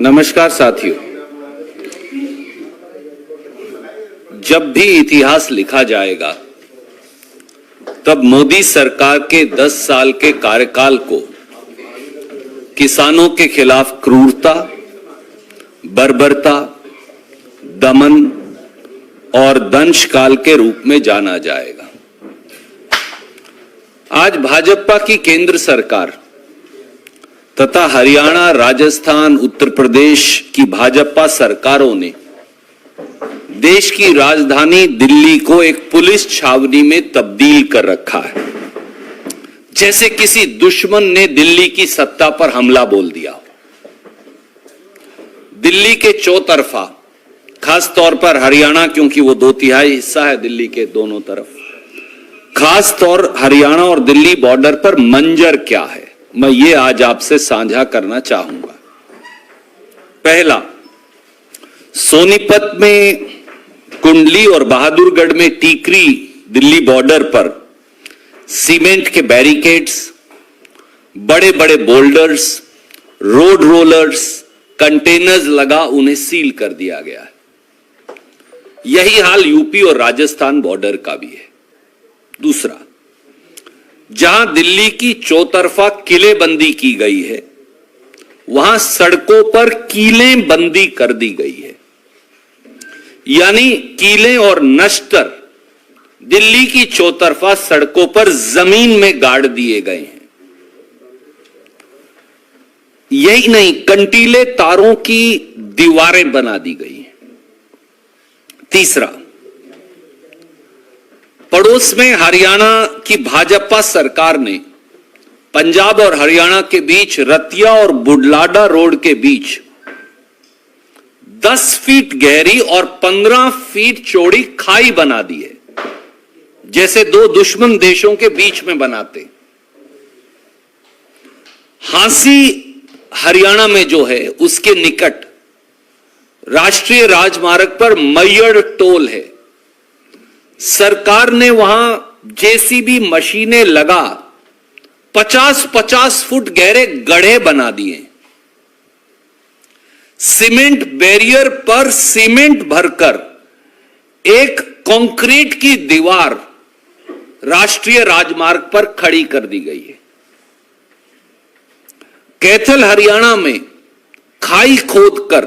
नमस्कार साथियों, जब भी इतिहास लिखा जाएगा तब मोदी सरकार के 10 साल के कार्यकाल को किसानों के खिलाफ क्रूरता, बर्बरता, दमन और दंशकाल के रूप में जाना जाएगा। आज भाजपा की केंद्र सरकार तथा हरियाणा, राजस्थान, उत्तर प्रदेश की भाजपा सरकारों ने देश की राजधानी दिल्ली को एक पुलिस छावनी में तब्दील कर रखा है, जैसे किसी दुश्मन ने दिल्ली की सत्ता पर हमला बोल दिया। दिल्ली के चौतरफा, खास तौर पर हरियाणा, क्योंकि वो 2/3 हिस्सा है दिल्ली के दोनों तरफ, खास तौर हरियाणा और दिल्ली बॉर्डर पर मंजर क्या है, मैं ये आज आपसे साझा करना चाहूंगा। पहला, सोनीपत में कुंडली और बहादुरगढ़ में टीकरी दिल्ली बॉर्डर पर सीमेंट के बैरिकेड्स, बड़े बड़े बोल्डर्स, रोड रोलर्स, कंटेनर्स लगा उन्हें सील कर दिया गया है। यही हाल यूपी और राजस्थान बॉर्डर का भी है। दूसरा, जहां दिल्ली की चौतरफा किलेबंदी की गई है, वहां सड़कों पर कीलें बंदी कर दी गई है, यानी कीलें और नश्तर दिल्ली की चौतरफा सड़कों पर जमीन में गाड़ दिए गए हैं। यही नहीं, कंटीले तारों की दीवारें बना दी गई हैं। तीसरा, पड़ोस में हरियाणा की भाजपा सरकार ने पंजाब और हरियाणा के बीच रतिया और बुढलाडा रोड के बीच 10 फीट गहरी और 15 फीट चौड़ी खाई बना दी है, जैसे दो दुश्मन देशों के बीच में बनाते। हांसी हरियाणा में जो है, उसके निकट राष्ट्रीय राजमार्ग पर मैयड़ टोल है। सरकार ने वहां जेसीबी मशीनें लगा 50-50 फुट गहरे गड्ढे बना दिए। सीमेंट बैरियर पर सीमेंट भरकर एक कंक्रीट की दीवार राष्ट्रीय राजमार्ग पर खड़ी कर दी गई है। कैथल हरियाणा में खाई खोदकर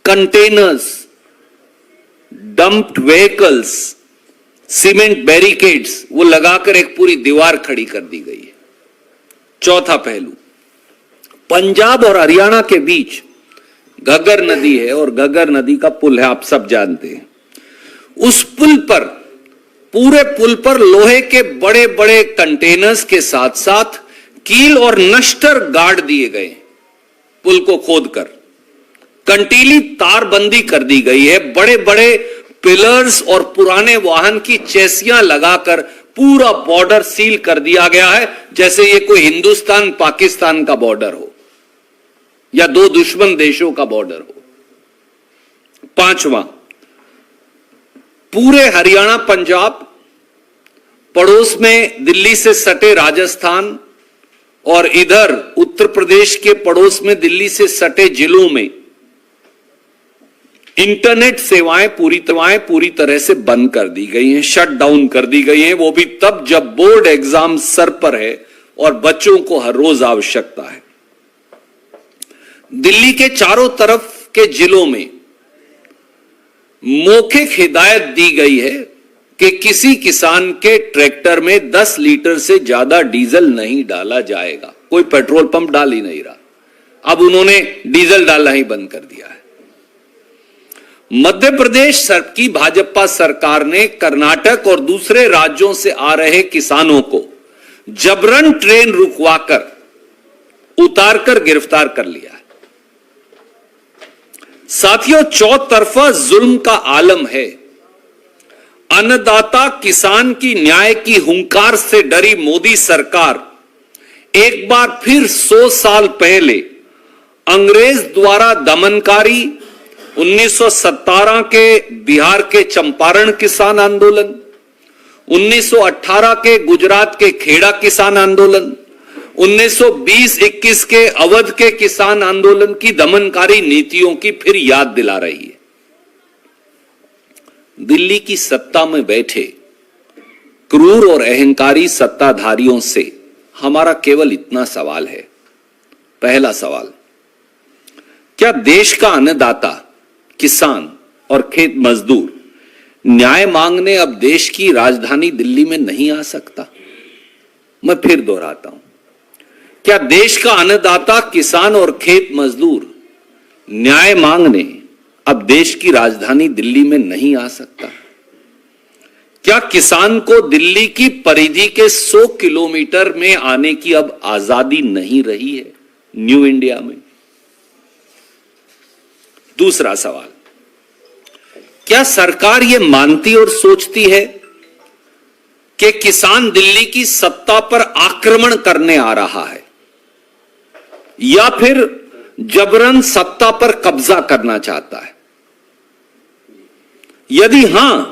containers, dumped vehicles, cement barricades वो लगाकर एक पूरी दीवार खड़ी कर दी गई है। चौथा पहलू, पंजाब और हरियाणा के बीच घग्गर नदी है और घग्गर नदी का पुल है, आप सब जानते हैं। उस पुल पर, पूरे पुल पर लोहे के बड़े बड़े कंटेनर्स के साथ साथ कील और नश्तर गाड़ दिए गए। पुल को खोदकर कंटीली तारबंदी कर दी गई है। बड़े बड़े पिलर्स और पुराने वाहन की चेसियां लगाकर पूरा बॉर्डर सील कर दिया गया है, जैसे ये कोई हिंदुस्तान पाकिस्तान का बॉर्डर हो या दो दुश्मन देशों का बॉर्डर हो। पांचवा, पूरे हरियाणा, पंजाब, पड़ोस में दिल्ली से सटे राजस्थान और इधर उत्तर प्रदेश के पड़ोस में दिल्ली से सटे जिलों में इंटरनेट सेवाएं पूरी तरह से बंद कर दी गई हैं, शट डाउन कर दी गई हैं। वो भी तब जब बोर्ड एग्जाम सर पर है और बच्चों को हर रोज आवश्यकता है। दिल्ली के चारों तरफ के जिलों में मौखिक हिदायत दी गई है कि किसी किसान के ट्रैक्टर में 10 लीटर से ज्यादा डीजल नहीं डाला जाएगा। कोई पेट्रोल पंप डाल ही नहीं रहा, अब उन्होंने डीजल डालना ही बंद कर दिया है। मध्य प्रदेश की भाजपा सरकार ने कर्नाटक और दूसरे राज्यों से आ रहे किसानों को जबरन ट्रेन रुकवाकर उतारकर गिरफ्तार कर लिया है। साथियों, चौतरफा जुल्म का आलम है। अन्नदाता किसान की न्याय की हुंकार से डरी मोदी सरकार एक बार फिर 100 साल पहले अंग्रेज द्वारा दमनकारी 1917 के बिहार के चंपारण किसान आंदोलन, 1918 के गुजरात के खेड़ा किसान आंदोलन, 1920-21 के अवध के किसान आंदोलन की दमनकारी नीतियों की फिर याद दिला रही है। दिल्ली की सत्ता में बैठे क्रूर और अहंकारी सत्ताधारियों से हमारा केवल इतना सवाल है। पहला सवाल, क्या देश का अन्नदाता, किसान और खेत मजदूर न्याय मांगने अब देश की राजधानी दिल्ली में नहीं आ सकता? मैं फिर दोहराता हूं, क्या देश का अन्नदाता, किसान और खेत मजदूर न्याय मांगने अब देश की राजधानी दिल्ली में नहीं आ सकता? क्या किसान को दिल्ली की परिधि के 100 किलोमीटर में आने की अब आजादी नहीं रही है न्यू इंडिया में? दूसरा सवाल, क्या सरकार यह मानती और सोचती है कि किसान दिल्ली की सत्ता पर आक्रमण करने आ रहा है या फिर जबरन सत्ता पर कब्जा करना चाहता है? यदि हां,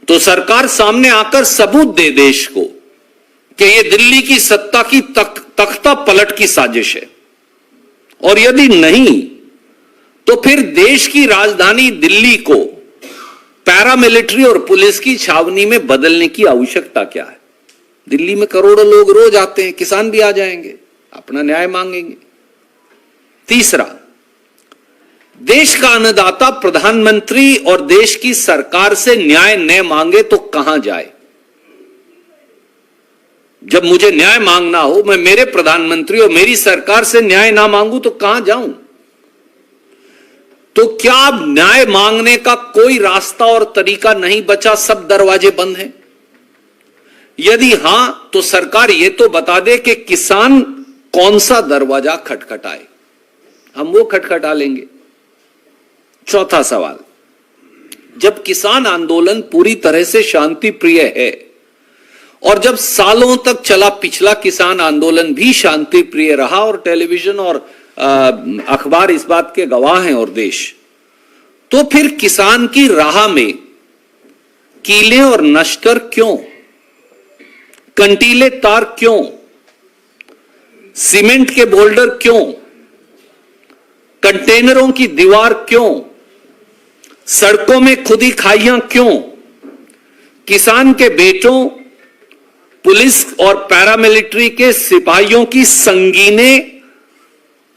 तो सरकार सामने आकर सबूत दे देश को कि यह दिल्ली की सत्ता की तख्ता पलट की साजिश है, और यदि नहीं, तो फिर देश की राजधानी दिल्ली को पैरामिलिट्री और पुलिस की छावनी में बदलने की आवश्यकता क्या है? दिल्ली में करोड़ों लोग रोज आते हैं, किसान भी आ जाएंगे, अपना न्याय मांगेंगे। तीसरा, देश का अन्नदाता प्रधानमंत्री और देश की सरकार से न्याय न मांगे तो कहां जाए? जब मुझे न्याय मांगना हो, मैं मेरे प्रधानमंत्री और मेरी सरकार से न्याय ना मांगू तो कहां जाऊं? तो क्या अब न्याय मांगने का कोई रास्ता और तरीका नहीं बचा, सब दरवाजे बंद हैं? यदि हां, तो सरकार यह तो बता दे कि किसान कौन सा दरवाजा खटखटाए, हम वो खटखटा लेंगे। चौथा सवाल, जब किसान आंदोलन पूरी तरह से शांति प्रिय है और जब सालों तक चला पिछला किसान आंदोलन भी शांति प्रिय रहा और टेलीविजन और अखबार इस बात के गवाह हैं और देश, तो फिर किसान की राह में कीले और नश्तर क्यों? कंटीले तार क्यों? सीमेंट के बोल्डर क्यों? कंटेनरों की दीवार क्यों? सड़कों में खुदी खाइयां क्यों? किसान के बेटों, पुलिस और पैरामिलिट्री के सिपाहियों की संगीने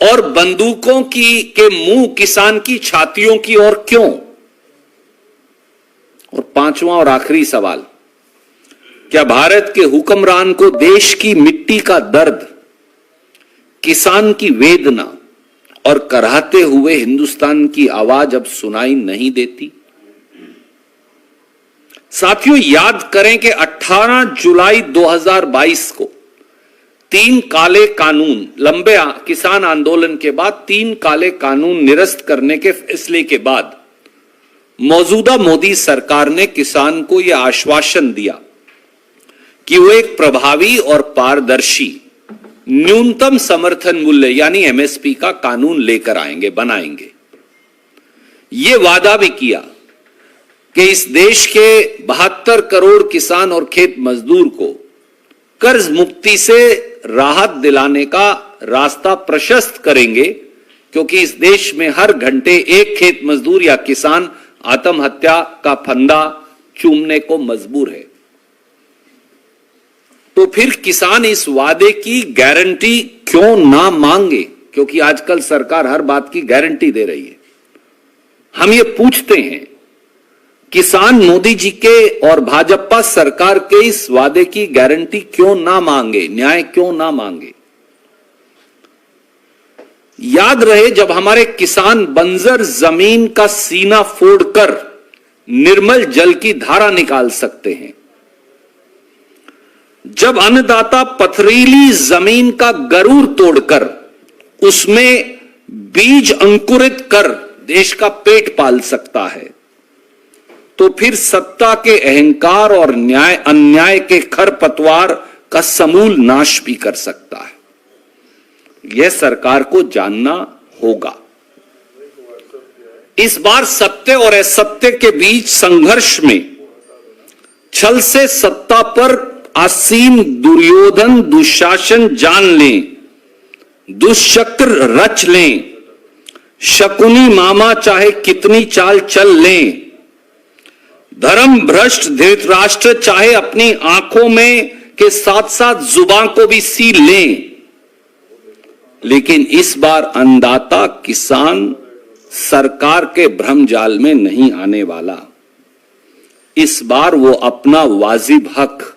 और बंदूकों के मुंह किसान की छातियों की ओर क्यों? और पांचवा और आखिरी सवाल, क्या भारत के हुक्मरान को देश की मिट्टी का दर्द, किसान की वेदना और कराहते हुए हिंदुस्तान की आवाज अब सुनाई नहीं देती? साथियों, याद करें कि 18 जुलाई 2022 को 3 काले कानून, लंबे किसान आंदोलन के बाद 3 काले कानून निरस्त करने के फैसले के बाद मौजूदा मोदी सरकार ने किसान को यह आश्वासन दिया कि वो एक प्रभावी और पारदर्शी न्यूनतम समर्थन मूल्य यानी एमएसपी का कानून लेकर आएंगे, बनाएंगे। ये वादा भी किया कि इस देश के 72 करोड़ किसान और खेत मजदूर को कर्ज मुक्ति से राहत दिलाने का रास्ता प्रशस्त करेंगे, क्योंकि इस देश में हर घंटे एक खेत मजदूर या किसान आत्महत्या का फंदा चूमने को मजबूर है। तो फिर किसान इस वादे की गारंटी क्यों ना मांगे? क्योंकि आजकल सरकार हर बात की गारंटी दे रही है। हम ये पूछते हैं, किसान मोदी जी के और भाजपा सरकार के इस वादे की गारंटी क्यों ना मांगे, न्याय क्यों ना मांगे? याद रहे, जब हमारे किसान बंजर जमीन का सीना फोड़कर निर्मल जल की धारा निकाल सकते हैं, जब अन्नदाता पथरीली जमीन का गरूर तोड़कर उसमें बीज अंकुरित कर देश का पेट पाल सकता है, तो फिर सत्ता के अहंकार और अन्याय के खरपतवार का समूल नाश भी कर सकता है। यह सरकार को जानना होगा। इस बार सत्य और असत्य के बीच संघर्ष में छल से सत्ता पर आसीन दुर्योधन दुशासन जान लें, दुष्चक्र रच लें, शकुनी मामा चाहे कितनी चाल चल लें, धर्म भ्रष्ट धृतराष्ट्र चाहे अपनी आंखों में के साथ साथ जुबान को भी सील लें, लेकिन इस बार अन्नदाता किसान सरकार के भ्रमजाल में नहीं आने वाला। इस बार वो अपना वाजिब हक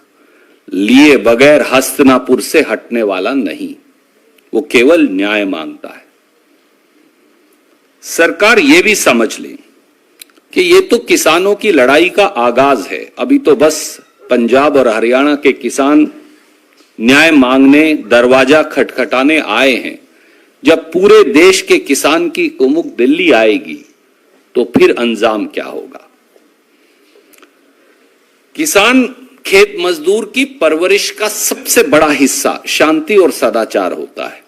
लिए बगैर हस्तिनापुर से हटने वाला नहीं, वो केवल न्याय मांगता है। सरकार ये भी समझ ले कि ये तो किसानों की लड़ाई का आगाज है। अभी तो बस पंजाब और हरियाणा के किसान न्याय मांगने, दरवाजा खटखटाने आए हैं। जब पूरे देश के किसान की कुमुक दिल्ली आएगी तो फिर अंजाम क्या होगा? किसान खेत मजदूर की परवरिश का सबसे बड़ा हिस्सा शांति और सदाचार होता है।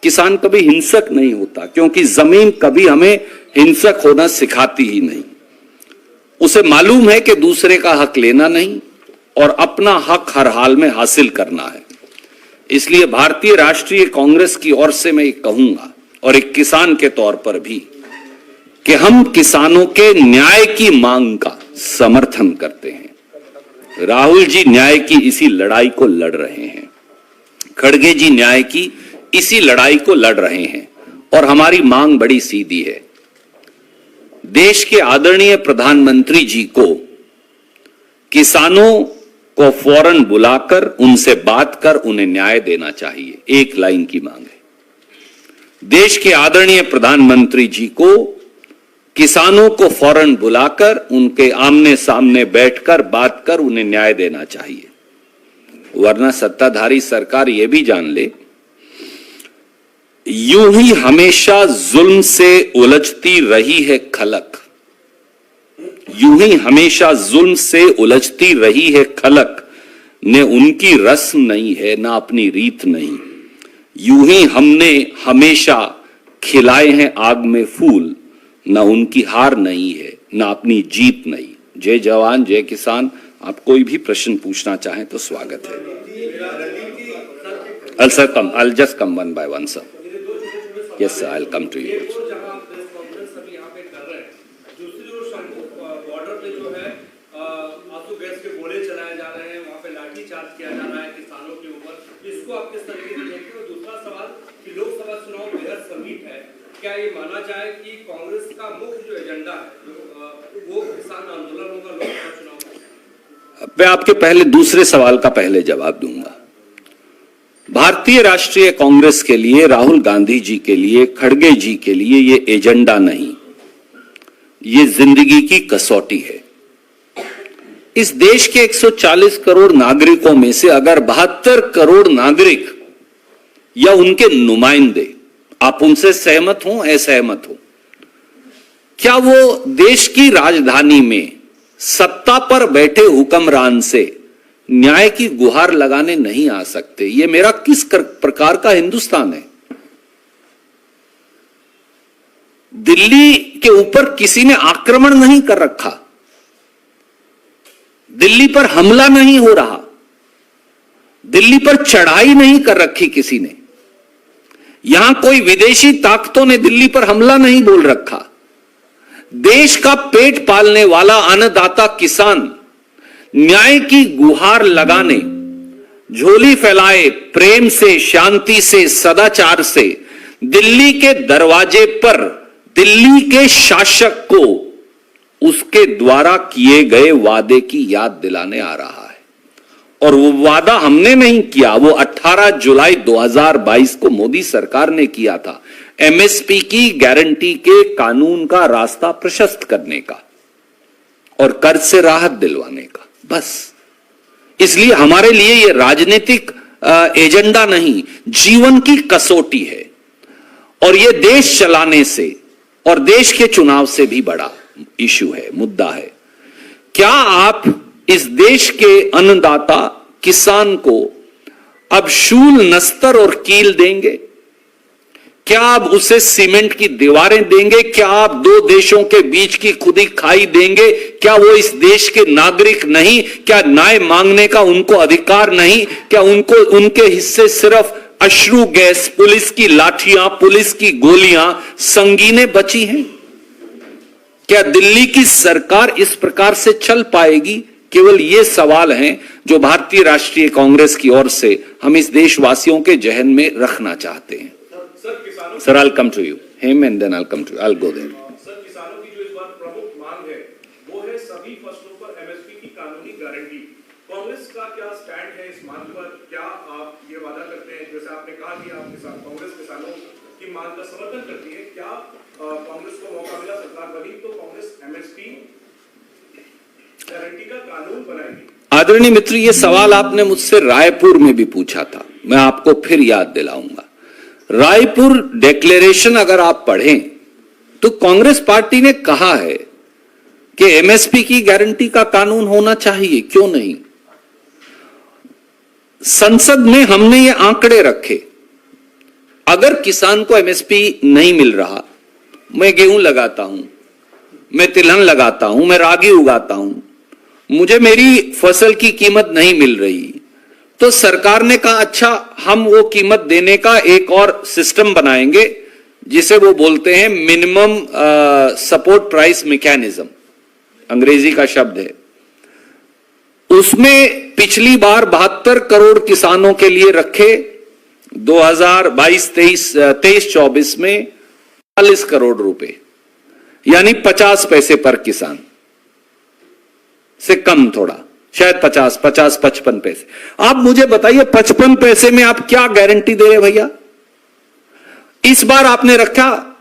किसान कभी हिंसक नहीं होता, क्योंकि जमीन कभी हमें हिंसक होना सिखाती ही नहीं। उसे मालूम है कि दूसरे का हक लेना नहीं और अपना हक हर हाल में हासिल करना है। इसलिए भारतीय राष्ट्रीय कांग्रेस की ओर से मैं कहूंगा, और एक किसान के तौर पर भी, कि हम किसानों के न्याय की मांग का समर्थन करते हैं। राहुल जी न्याय की इसी लड़ाई को लड़ रहे हैं, खड़गे जी न्याय की इसी लड़ाई को लड़ रहे हैं, और हमारी मांग बड़ी सीधी है। देश के आदरणीय प्रधानमंत्री जी को किसानों को फौरन बुलाकर उनसे बात कर उन्हें न्याय देना चाहिए। एक लाइन की मांग है। देश के आदरणीय प्रधानमंत्री जी को किसानों को फौरन बुलाकर उनके आमने सामने बैठकर बात कर उन्हें न्याय देना चाहिए, वरना सत्ताधारी सरकार यह भी जान ले, यूं ही हमेशा जुल्म से उलझती रही है खलक, यूं ही हमेशा जुल्म से उलझती रही है खलक, ने उनकी रस्म नहीं है ना अपनी रीत नहीं, यूं ही हमने हमेशा खिलाए हैं आग में फूल, ना उनकी हार नहीं है ना अपनी जीत नहीं। जय जवान जय किसान। आप कोई भी प्रश्न पूछना चाहें तो स्वागत है। I'll just come one by one, sir. Yes, sir, I'll come to you. क्या ये माना जाए कि कांग्रेस का मुख्य जो एजेंडा है वो किसान आंदोलन होगा लोकसभा चुनाव? मैं आपके पहले दूसरे सवाल का पहले जवाब दूंगा। भारतीय राष्ट्रीय कांग्रेस के लिए, राहुल गांधी जी के लिए, खड़गे जी के लिए ये एजेंडा नहीं, ये जिंदगी की कसौटी है। इस देश के 140 करोड़ नागरिकों में से अगर 72 करोड़ नागरिक या उनके नुमाइंदे, आप उनसे सहमत हो असहमत हो, क्या वो देश की राजधानी में सत्ता पर बैठे हुक्मरान से न्याय की गुहार लगाने नहीं आ सकते? ये मेरा किस प्रकार का हिंदुस्तान है? दिल्ली के ऊपर किसी ने आक्रमण नहीं कर रखा, दिल्ली पर हमला नहीं हो रहा, दिल्ली पर चढ़ाई नहीं कर रखी किसी ने, यहां कोई विदेशी ताकतों ने दिल्ली पर हमला नहीं बोल रखा। देश का पेट पालने वाला अन्नदाता किसान न्याय की गुहार लगाने, झोली फैलाए प्रेम से, शांति से, सदाचार से दिल्ली के दरवाजे पर दिल्ली के शासक को उसके द्वारा किए गए वादे की याद दिलाने आ रहा है। और वो वादा हमने नहीं किया, वो 18 जुलाई 2022 को मोदी सरकार ने किया था, एमएसपी की गारंटी के कानून का रास्ता प्रशस्त करने का और कर्ज से राहत दिलवाने का। बस इसलिए हमारे लिए ये राजनीतिक एजेंडा नहीं, जीवन की कसौटी है, और ये देश चलाने से और देश के चुनाव से भी बड़ा इशू है, मुद्दा है। क्या आप इस देश के अन्नदाता किसान को अब शूल, नस्तर और कील देंगे? क्या आप उसे सीमेंट की दीवारें देंगे? क्या आप दो देशों के बीच की खुदी खाई देंगे? क्या वो इस देश के नागरिक नहीं? क्या न्याय मांगने का उनको अधिकार नहीं? क्या उनको उनके हिस्से सिर्फ अश्रु गैस, पुलिस की लाठियां, पुलिस की गोलियां, संगीनें बची हैं? क्या दिल्ली की सरकार इस प्रकार से चल पाएगी? केवल ये सवाल हैं जो भारतीय राष्ट्रीय कांग्रेस की ओर से हम इस देशवासियों के जहन में रखना चाहते हैं। Sir, I'll come to you. Him and then I'll come to you. I'll go there. Sir, किसानों की जो इस बार प्रमुख मांग है वो है सभी फसलों पर एमएसपी की कानूनी गारंटी। कांग्रेस का क्या स्टैंड है इस मांग पर? क्या आप ये वादा करते हैं, जैसे आपने कहा कि आप कांग्रेस किसानों की मांग का समर्थन करती है, क्या कांग्रेस को मौका मिला, सरकार बनी तो कांग्रेस एमएसपी गारंटी का कानून बनाएगी? आदरणीय मित्र, ये सवाल आपने मुझसे रायपुर में भी पूछा था, मैं आपको फिर याद दिलाऊंगा। रायपुर डिक्लेरेशन अगर आप पढ़ें तो कांग्रेस पार्टी ने कहा है कि एमएसपी की गारंटी का कानून होना चाहिए, क्यों नहीं। संसद में हमने ये आंकड़े रखे, अगर किसान को एमएसपी नहीं मिल रहा, मैं गेहूं लगाता हूं, मैं तिलहन लगाता हूं, मैं रागी उगाता हूं, मुझे मेरी फसल की कीमत नहीं मिल रही, तो सरकार ने कहा अच्छा हम वो कीमत देने का एक और सिस्टम बनाएंगे जिसे वो बोलते हैं मिनिमम सपोर्ट प्राइस मैकेनिज्म, अंग्रेजी का शब्द है। उसमें पिछली बार 72 करोड़ किसानों के लिए रखे, 2022-23-24 में 40 करोड़ रुपए, यानी 50 पैसे पर किसान से कम, थोड़ा शायद 55 पैसे। आप मुझे बताइए 55 पैसे में आप क्या गारंटी दे रहे भैया? इस बार आपने रखा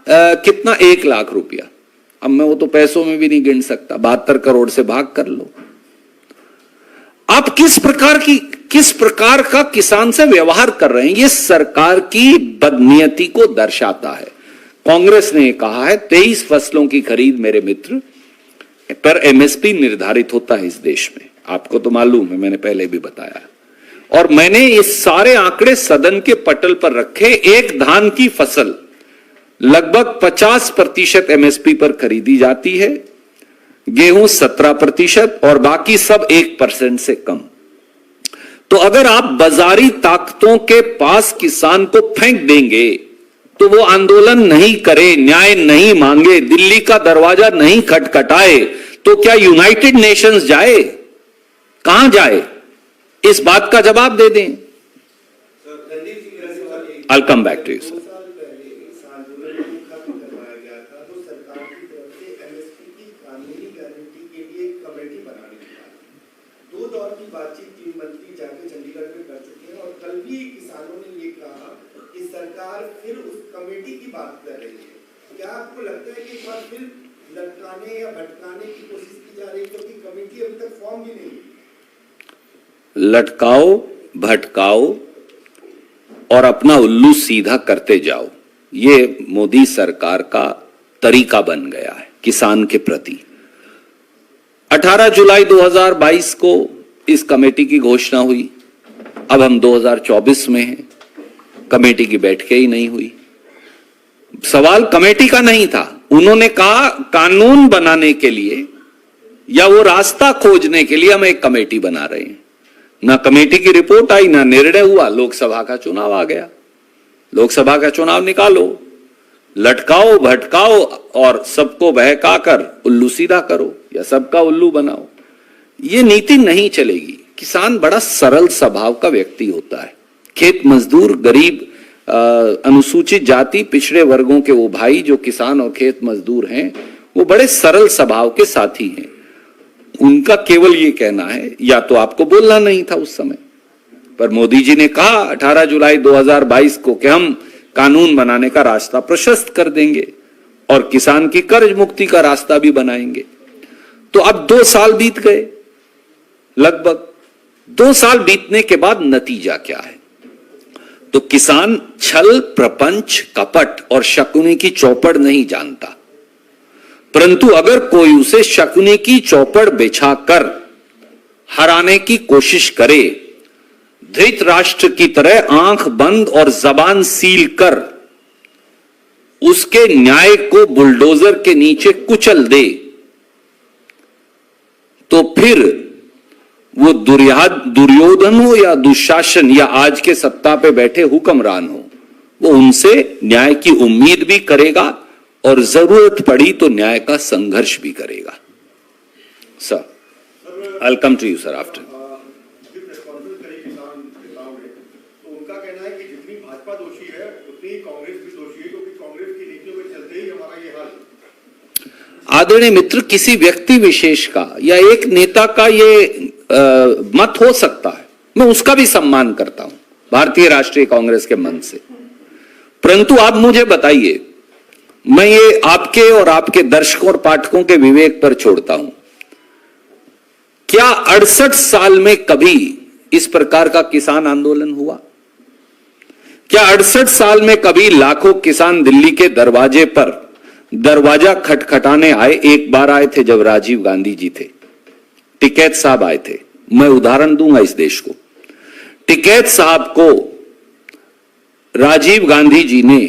कितना, 1 लाख रुपया। अब मैं वो तो पैसों में भी नहीं गिन सकता, 72 करोड़ से भाग कर लो। आप किस प्रकार का किसान से व्यवहार कर रहे हैं? ये सरकार की बदनीयती को दर्शाता है। कांग्रेस ने कहा है 23 फसलों की खरीद मेरे मित्र पर एमएसपी निर्धारित होता है इस देश में, आपको तो मालूम है, मैंने पहले भी बताया। और मैंने ये सारे आंकड़े सदन के पटल पर रखे। एक धान की फसल लगभग 50% एमएसपी पर खरीदी जाती है, गेहूं 17% और बाकी सब 1% से कम। तो अगर आप बाजारी ताकतों के पास किसान को फेंक देंगे तो वो आंदोलन नहीं करे, न्याय नहीं मांगे, दिल्ली का दरवाजा नहीं खटखटाए, तो क्या यूनाइटेड नेशंस जाए? कहां जाए? इस बात का जवाब दे दें। I'll come back to you, sir. सरकार फिर उस कमेटी की बात कर रही है। क्या आपको लगता है कि एक बार फिर लटकाने या भटकाने की कोशिश की जा रही है, क्योंकि कमेटी अभी तक फॉर्म भी नहीं? लटकाओ, भटकाओ और अपना उल्लू सीधा करते जाओ, ये मोदी सरकार का तरीका बन गया है किसान के प्रति। 18 जुलाई 2022 को इस कमेटी की घोषणा हुई, अब हम 2024 में हैं, कमेटी की बैठकें ही नहीं हुई। सवाल कमेटी का नहीं था, उन्होंने कहा कानून बनाने के लिए या वो रास्ता खोजने के लिए हम एक कमेटी बना रहे हैं। ना कमेटी की रिपोर्ट आई, ना निर्णय हुआ, लोकसभा का चुनाव आ गया। लोकसभा का चुनाव निकालो, लटकाओ, भटकाओ और सबको बहकाकर उल्लू सीधा करो या सबका उल्लू बनाओ, ये नीति नहीं चलेगी। किसान बड़ा सरल स्वभाव का व्यक्ति होता है। खेत मजदूर, गरीब, अनुसूचित जाति, पिछड़े वर्गों के वो भाई जो किसान और खेत मजदूर हैं, वो बड़े सरल स्वभाव के साथी हैं। उनका केवल ये कहना है, या तो आपको बोलना नहीं था उस समय, पर मोदी जी ने कहा 18 जुलाई 2022 को कि हम कानून बनाने का रास्ता प्रशस्त कर देंगे और किसान की कर्ज मुक्ति का रास्ता भी बनाएंगे। तो अब 2 साल बीत गए, लगभग 2 साल बीतने के बाद नतीजा क्या है? तो किसान छल, प्रपंच, कपट और शकुनी की चौपड़ नहीं जानता, परंतु अगर कोई उसे शकुनी की चौपड़ बिछाकर हराने की कोशिश करे, धृतराष्ट्र की तरह आंख बंद और जबान सील कर उसके न्याय को बुलडोजर के नीचे कुचल दे, तो फिर वो दुर्योधन हो या दुशासन या आज के सत्ता पे बैठे हुक्मरान हो, वो उनसे न्याय की उम्मीद भी करेगा और जरूरत पड़ी तो न्याय का संघर्ष भी करेगा। Sir, I will come to you sir after. तो उनका कहना है कि जितनी भाजपा दोषी है उतनी कांग्रेस भी दोषी है, क्योंकि कांग्रेस की नीतियों के चलते ही हमारा ये हाल। आदरणीय मित्र, किसी व्यक्ति विशेष का या एक नेता का ये मत हो सकता है, मैं उसका भी सम्मान करता हूं भारतीय राष्ट्रीय कांग्रेस के मन से, परंतु आप मुझे बताइए, मैं ये आपके और आपके दर्शकों और पाठकों के विवेक पर छोड़ता हूं, क्या 68 साल में कभी इस प्रकार का किसान आंदोलन हुआ? क्या 68 साल में कभी लाखों किसान दिल्ली के दरवाजे पर दरवाजा खटखटाने आए? एक बार आए थे जब राजीव गांधी जी थे, टिकैत साहब आए थे। मैं उदाहरण दूंगा इस देश को। टिकैत साहब को राजीव गांधी जी ने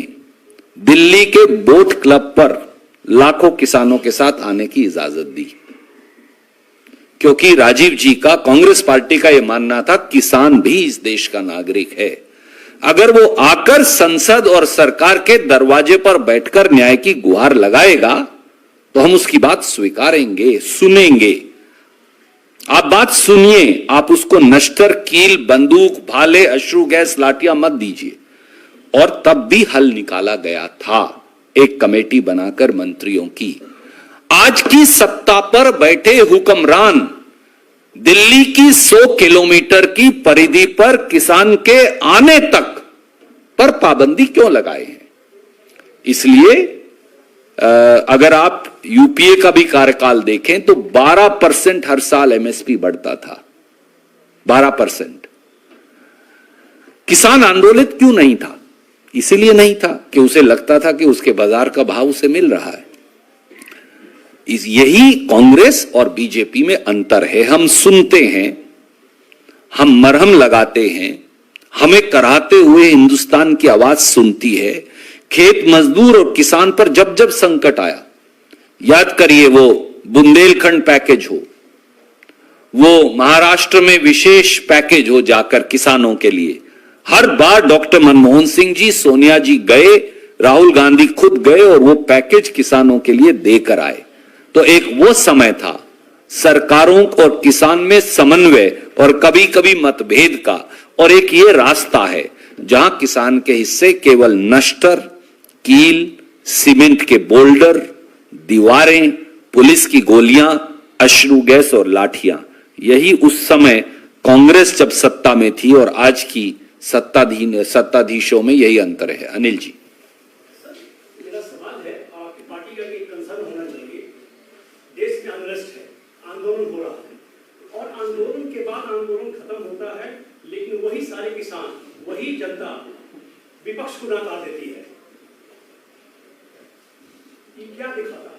दिल्ली के बोट क्लब पर लाखों किसानों के साथ आने की इजाजत दी, क्योंकि राजीव जी का, कांग्रेस पार्टी का यह मानना था किसान भी इस देश का नागरिक है। अगर वो आकर संसद और सरकार के दरवाजे पर बैठकर न्याय की गुहार लगाएगा तो हम उसकी बात स्वीकारेंगे, सुनेंगे। आप बात सुनिए, आप उसको नश्तर, कील, बंदूक, भाले, अश्रु गैस, लाठियां मत दीजिए। और तब भी हल निकाला गया था एक कमेटी बनाकर मंत्रियों की। आज की सत्ता पर बैठे हुक्मरान दिल्ली की 100 किलोमीटर की परिधि पर किसान के आने तक पर पाबंदी क्यों लगाए हैं? इसलिए अगर आप यूपीए का भी कार्यकाल देखें तो 12% हर साल एमएसपी बढ़ता था, 12%। किसान आंदोलित क्यों नहीं था? इसलिए नहीं था कि उसे लगता था कि उसके बाजार का भाव उसे मिल रहा है। यही कांग्रेस और बीजेपी में अंतर है। हम सुनते हैं, हम मरहम लगाते हैं, हमें कराहते हुए हिंदुस्तान की आवाज सुनती है। खेत मजदूर और किसान पर जब जब संकट आया, याद करिए वो बुंदेलखंड पैकेज हो, वो महाराष्ट्र में विशेष पैकेज हो जाकर किसानों के लिए, हर बार डॉक्टर मनमोहन सिंह जी, सोनिया जी गए, राहुल गांधी खुद गए और वो पैकेज किसानों के लिए देकर आए। तो एक वो समय था सरकारों और किसान में समन्वय और कभी कभी मतभेद का, और एक ये रास्ता है जहां किसान के हिस्से केवल नश्तर, कील, सीमेंट के बोल्डर, दीवारें, पुलिस की गोलियां, अश्रु गैस और लाठियां। यही उस समय कांग्रेस जब सत्ता में थी और आज की सत्ताधीशों में यही अंतर है। अनिल जी, मेरा सवाल है, आपकी पार्टी का एक कंसर्न होना चाहिए। देश में अनरेस्ट है, आंदोलन हो रहा है, और आंदोलन के बाद आंदोलन खत्म होता है, लेकिन वही सारे किसान, वही जनता विपक्ष को नकार देती है। ये क्या दिखाता है?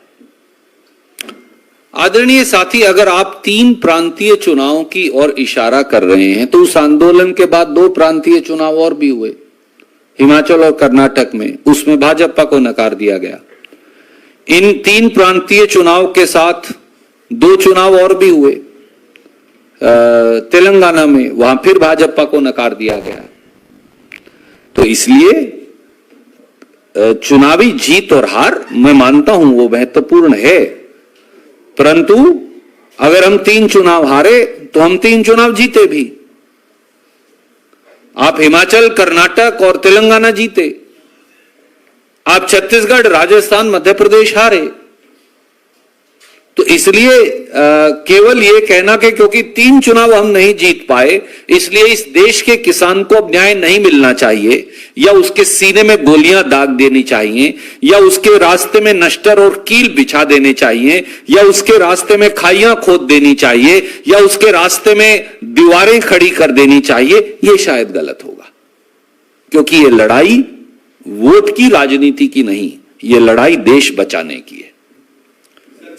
आदरणीय साथी, अगर आप 3 प्रांतीय चुनावों की ओर इशारा कर रहे हैं तो उस आंदोलन के बाद 2 प्रांतीय चुनाव और भी हुए, हिमाचल और कर्नाटक में, उसमें भाजपा को नकार दिया गया। इन 3 प्रांतीय चुनाव के साथ 2 चुनाव और भी हुए तेलंगाना में, वहां फिर भाजपा को नकार दिया गया। तो इसलिए चुनावी जीत और हार, मैं मानता हूं वो महत्वपूर्ण है, परंतु अगर हम 3 चुनाव हारे तो हम 3 चुनाव जीते भी। आप हिमाचल, कर्नाटक और तेलंगाना जीते, आप छत्तीसगढ़, राजस्थान, मध्य प्रदेश हारे। तो इसलिए केवल यह कहना कि क्योंकि 3 चुनाव हम नहीं जीत पाए इसलिए इस देश के किसान को अब न्याय नहीं मिलना चाहिए, या उसके सीने में गोलियां दाग देनी चाहिए, या उसके रास्ते में नश्तर और कील बिछा देने चाहिए, या उसके रास्ते में खाइयां खोद देनी चाहिए, या उसके रास्ते में दीवारें खड़ी कर देनी चाहिए, यह शायद गलत होगा। क्योंकि यह लड़ाई वोट की, राजनीति की नहीं, यह लड़ाई देश बचाने की है।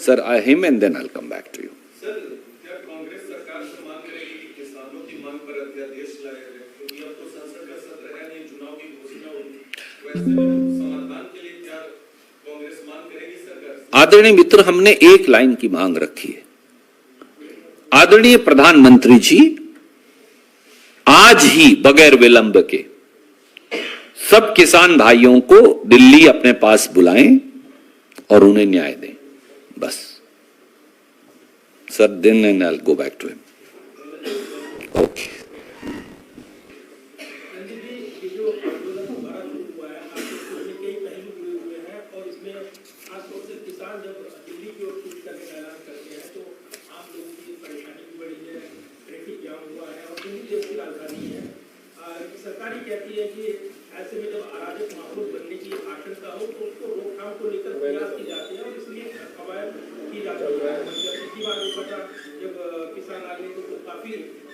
Sir, him and then I'll come back to you. Sir, क्या कांग्रेस सरकार से मांग करेगी कि किसानों की मांग पर अध्यादेश लाया जाए? क्योंकि अब तो संसद का सत्र है नहीं, चुनाव की घोषणा होगी, वैसे समाधान के लिए क्या आदरणीय मित्र, हमने एक लाइन की मांग रखी है। आदरणीय प्रधानमंत्री जी आज ही बगैर विलंब के सब किसान भाइयों को दिल्ली अपने पास बुलाएं और उन्हें न्याय दें, बस। Sir, then and I will go back to him. Okay. सरकारी कहती है कि ऐसे में जब अराजक माहौल बनने की आशंका हो तो उसको रोकथाम को लेकर प्रयास की जाते हैं और इसलिए कवायद की जाती है। पिछली बार देखा था जब किसान आ गए तो काफी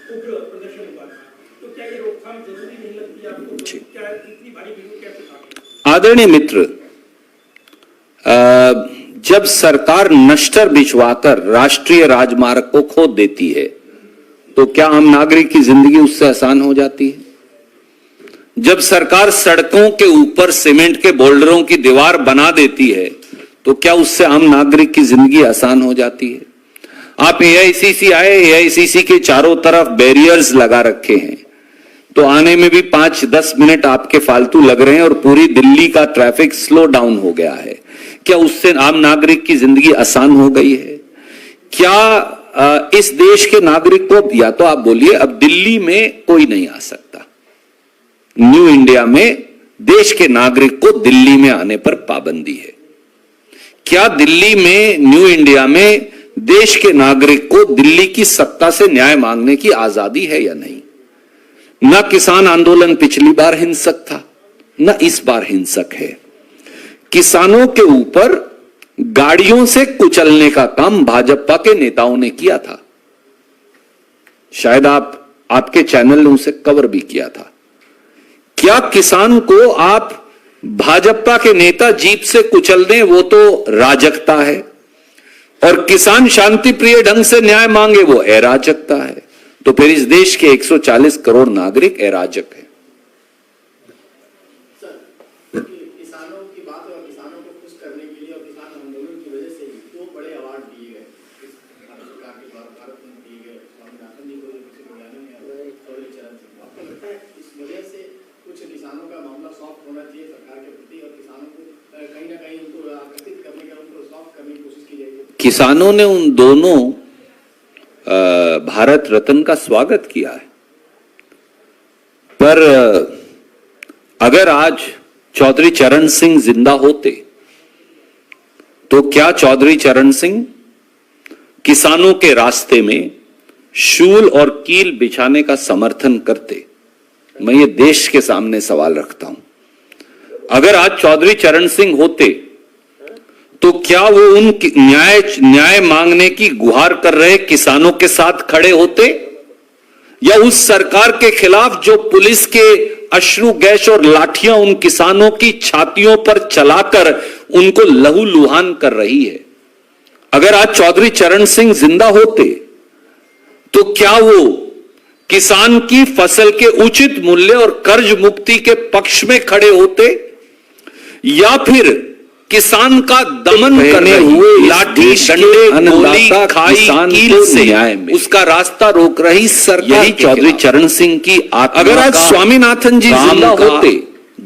उग्र प्रदर्शन हुआ था, तो क्या ये रोकथाम जरूरी नहीं लगती आपको? क्या इतनी भारी भीड़ कैसे था? आदरणीय मित्र, जब सरकार नश्तर बिछवाकर राष्ट्रीय राजमार्ग को खोद देती है तो क्या आम नागरिक की जिंदगी उससे आसान हो जाती है? जब सरकार सड़कों के ऊपर सीमेंट के बोल्डरों की दीवार बना देती है तो क्या उससे आम नागरिक की जिंदगी आसान हो जाती है? आप एआईसीसी आए, एआईसीसी के चारों तरफ बैरियर्स लगा रखे हैं, तो आने में भी 5-10 मिनट आपके फालतू लग रहे हैं और पूरी दिल्ली का ट्रैफिक स्लो डाउन हो गया है। क्या उससे आम नागरिक की जिंदगी आसान हो गई है? क्या इस देश के नागरिक को, या तो आप बोलिए अब दिल्ली में कोई नहीं आ सकता, न्यू इंडिया में देश के नागरिक को दिल्ली में आने पर पाबंदी है। क्या दिल्ली में, न्यू इंडिया में देश के नागरिक को दिल्ली की सत्ता से न्याय मांगने की आजादी है या नहीं? न किसान आंदोलन पिछली बार हिंसक था, न इस बार हिंसक है। किसानों के ऊपर गाड़ियों से कुचलने का काम भाजपा के नेताओं ने किया था। शायद आपके चैनल ने उसे कवर भी किया था। क्या किसान को आप भाजपा के नेता जीप से कुचल दें वो तो राजकता है, और किसान शांति प्रिय ढंग से न्याय मांगे वो अराजकता है? तो फिर इस देश के 140 करोड़ नागरिक अराजक हैं। किसानों की बात और किसानों को खुश करने के लिए और किसान आंदोलन की वजह से 2 बड़े अवार्ड दिए गए सरकार के द्वारा, भारत में दिए गए। स्वामीनाथन जी को चौधरी चरण सिंह को। आपको लगता है इस वजह से कुछ किसानों का मामला सॉफ्ट होना चाहिए सरकार के प्रति और किसानों को कहीं ना कहीं उनको आकर्षित करने का, उनको सॉफ्ट करने की कोशिश की जाएगी? किसानों ने उन दोनों भारत रत्न का स्वागत किया है, पर अगर आज चौधरी चरण सिंह जिंदा होते तो क्या चौधरी चरण सिंह किसानों के रास्ते में शूल और कील बिछाने का समर्थन करते? मैं ये देश के सामने सवाल रखता हूं। अगर आज चौधरी चरण सिंह होते तो क्या वो उन न्याय मांगने की गुहार कर रहे किसानों के साथ खड़े होते, या उस सरकार के खिलाफ जो पुलिस के अश्रु गैस और लाठियां उन किसानों की छातियों पर चलाकर उनको लहूलुहान कर रही है? अगर आज चौधरी चरण सिंह जिंदा होते तो क्या वो किसान की फसल के उचित मूल्य और कर्ज मुक्ति के पक्ष में खड़े होते, या फिर किसान का दमन करने हुए लाठी डंडे गोली खाई कील से उसका रास्ता रोक रही सरकार? यही चौधरी चरण सिंह की आत्मा। अगर आज स्वामीनाथन जी जिंदा होते,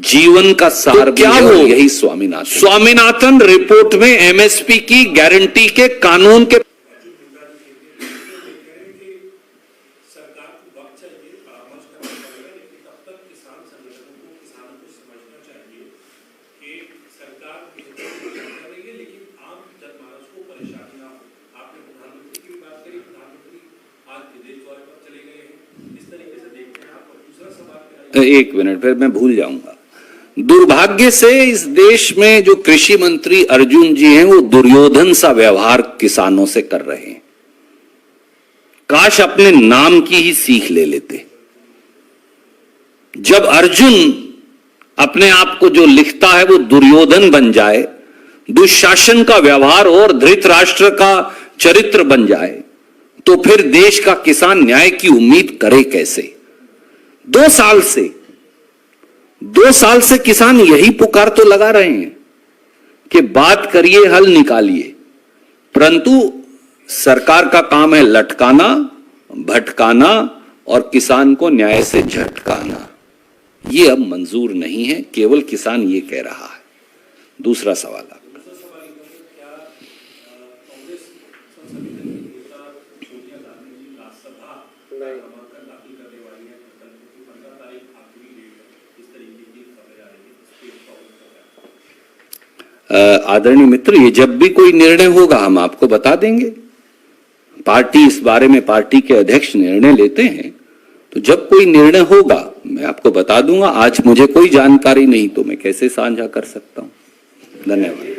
जीवन का सार तो क्या हो यही स्वामीनाथन रिपोर्ट में एमएसपी की गारंटी के कानून के एक मिनट, फिर मैं भूल जाऊंगा। दुर्भाग्य से इस देश में जो कृषि मंत्री अर्जुन जी हैं वो दुर्योधन सा व्यवहार किसानों से कर रहे हैं। काश अपने नाम की ही सीख ले लेते। जब अर्जुन अपने आप को जो लिखता है वो दुर्योधन बन जाए, दुशासन का व्यवहार और धृतराष्ट्र का चरित्र बन जाए, तो फिर देश का किसान न्याय की उम्मीद करे कैसे? 2 साल से किसान यही पुकार तो लगा रहे हैं कि बात करिए, हल निकालिए, परंतु सरकार का काम है लटकाना, भटकाना और किसान को न्याय से झटकाना। ये अब मंजूर नहीं है, केवल किसान ये कह रहा है। दूसरा सवाल आप आदरणीय मित्र, ये जब भी कोई निर्णय होगा हम आपको बता देंगे। पार्टी इस बारे में, पार्टी के अध्यक्ष निर्णय लेते हैं, तो जब कोई निर्णय होगा मैं आपको बता दूंगा। आज मुझे कोई जानकारी नहीं तो मैं कैसे साझा कर सकता हूं। धन्यवाद।